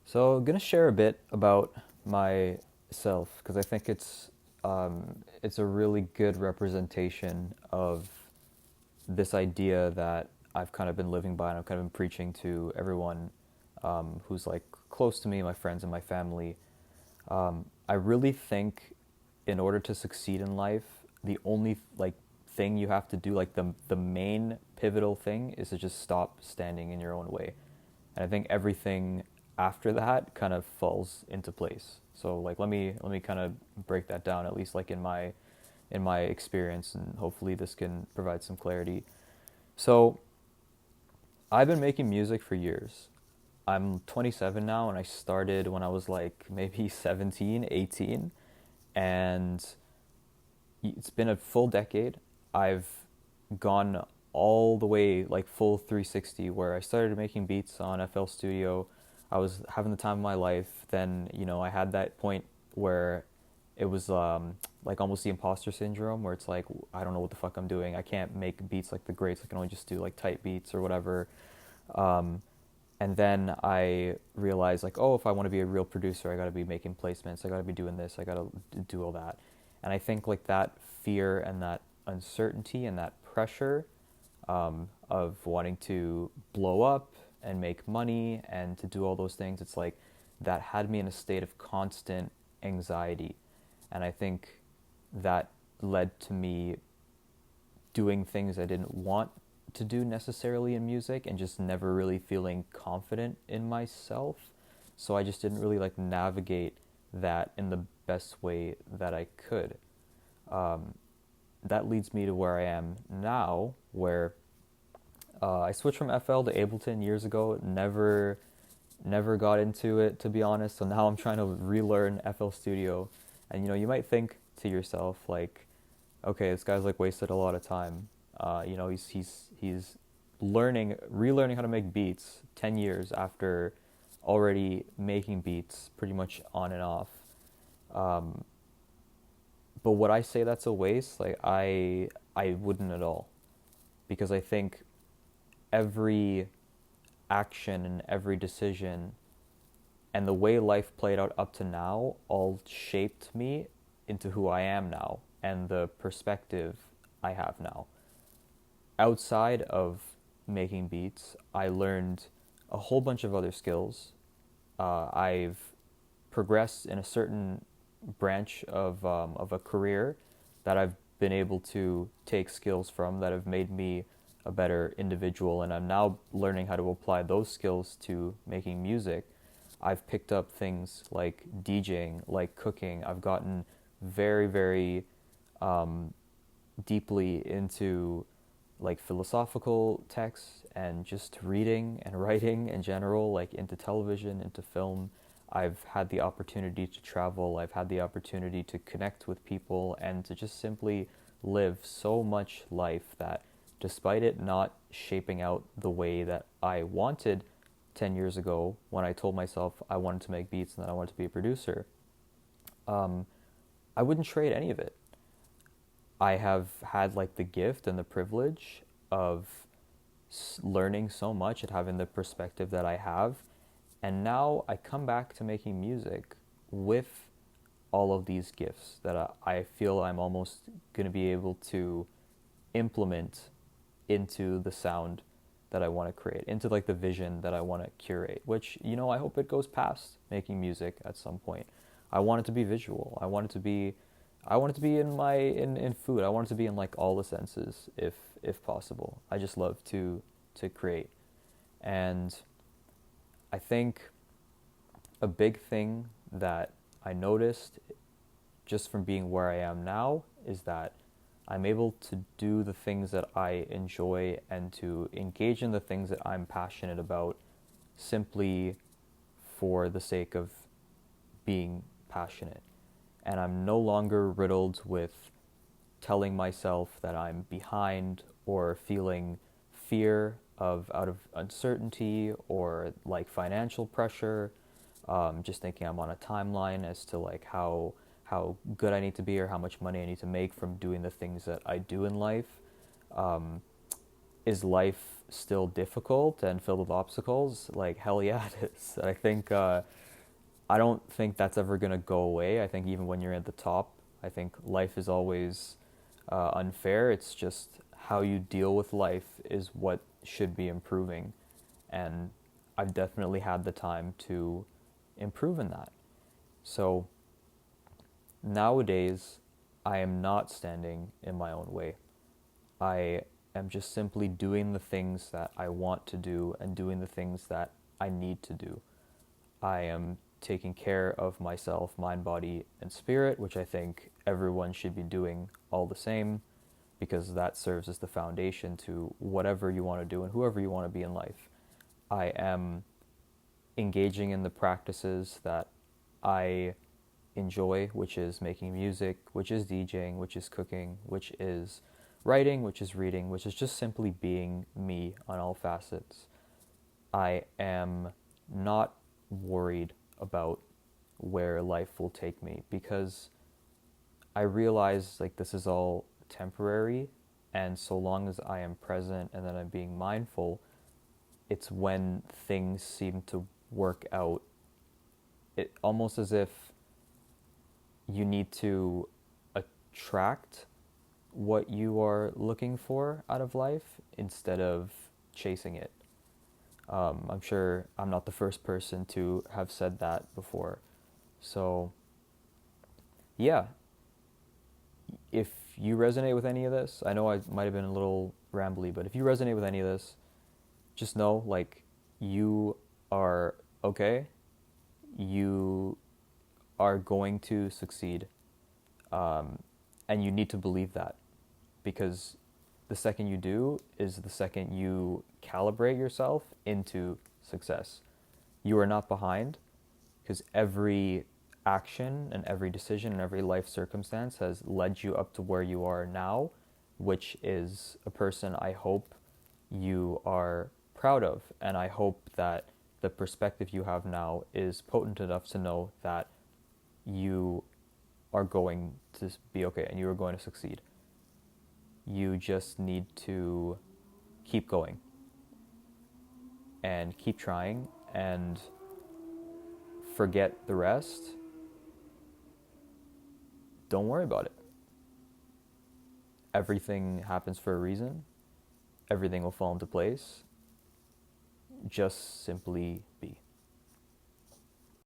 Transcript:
So I'm gonna share a bit about myself because I think it's a really good representation of this idea that I've kind of been living by and I've kind of been preaching to everyone who's like close to me, my friends and my family. I really think in order to succeed in life, the only like thing you have to do, like the main pivotal thing, is to just stop standing in your own way. And I think everything after that kind of falls into place. So like let me kind of break that down, at least like in my experience, and hopefully this can provide some clarity. So I've been making music for years. I'm 27 now, and I started when I was like maybe 17, 18, and it's been a full decade. I've gone all the way like full 360, where I started making beats on FL Studio. I was having the time of my life. Then, I had that point where it was like almost the imposter syndrome, where it's like, I don't know what the fuck I'm doing. I can't make beats like the greats. I can only just do like tight beats or whatever. Um, and then I realized, like, oh, if I want to be a real producer, I got to be making placements. I got to be doing this. I got to do all that. And I think like that fear and that uncertainty and that pressure of wanting to blow up and make money and to do all those things, it's like that had me in a state of constant anxiety. And I think that led to me doing things I didn't want to do necessarily in music and just never really feeling confident in myself. So I just didn't really like navigate that in the best way that I could. Um, that leads me to where I am now, where I switched from FL to Ableton years ago. Never got into it, to be honest. So now I'm trying to relearn FL Studio, and you might think to yourself like, okay, this guy's like wasted a lot of time. He's relearning how to make beats 10 years after already making beats pretty much on and off. Um, but would I say that's a waste? Like I wouldn't at all, because I think every action and every decision and the way life played out up to now all shaped me into who I am now and the perspective I have now. Outside of making beats, I learned a whole bunch of other skills. I've progressed in a certain branch of a career that I've been able to take skills from that have made me a better individual, and I'm now learning how to apply those skills to making music. I've picked up things like DJing, like cooking. I've gotten very, very um, deeply into like philosophical texts and just reading and writing in general, like into television, into film. I've had the opportunity to travel, I've had the opportunity to connect with people and to just simply live so much life that despite it not shaping out the way that I wanted 10 years ago when I told myself I wanted to make beats and that I wanted to be a producer, um, I wouldn't trade any of it. I have had like the gift and the privilege of learning so much and having the perspective that I have. And now I come back to making music with all of these gifts that I feel I'm almost going to be able to implement into the sound that I want to create, into like the vision that I want to curate, which, I hope it goes past making music at some point. I want it to be visual. I want it to be in food. I want it to be in like all the senses if possible. I just love to create. And I think a big thing that I noticed just from being where I am now is that I'm able to do the things that I enjoy and to engage in the things that I'm passionate about simply for the sake of being passionate. And I'm no longer riddled with telling myself that I'm behind or feeling fear of out of uncertainty or like financial pressure. Just thinking I'm on a timeline as to like how good I need to be or how much money I need to make from doing the things that I do in life. Um, is life still difficult and filled with obstacles? Like, hell yeah, it is. I think I don't think that's ever gonna go away. I think even when you're at the top, I think life is always unfair. It's just how you deal with life is what should be improving, and I've definitely had the time to improve in that. So nowadays, I am not standing in my own way. I am just simply doing the things that I want to do and doing the things that I need to do. I am taking care of myself, mind, body, and spirit, which I think everyone should be doing all the same, because that serves as the foundation to whatever you want to do and whoever you want to be in life. I am engaging in the practices that I enjoy, which is making music, which is DJing, which is cooking, which is writing, which is reading, which is just simply being me on all facets. I am not worried about where life will take me, because I realize like this is all temporary, and so long as I am present and that I'm being mindful, it's when things seem to work out. It almost as if you need to attract what you are looking for out of life instead of chasing it. I'm sure I'm not the first person to have said that before. So, yeah, if you resonate with any of this, I know I might have been a little rambly, but if you resonate with any of this, just know like you are okay. You are going to succeed. And you need to believe that, because the second you do is the second you calibrate yourself into success. You are not behind, because every action and every decision and every life circumstance has led you up to where you are now, which is a person I hope you are proud of. And I hope that the perspective you have now is potent enough to know that you are going to be okay and you are going to succeed. You just need to keep going and keep trying and forget the rest. Don't worry about it. Everything happens for a reason. Everything will fall into place. Just simply be.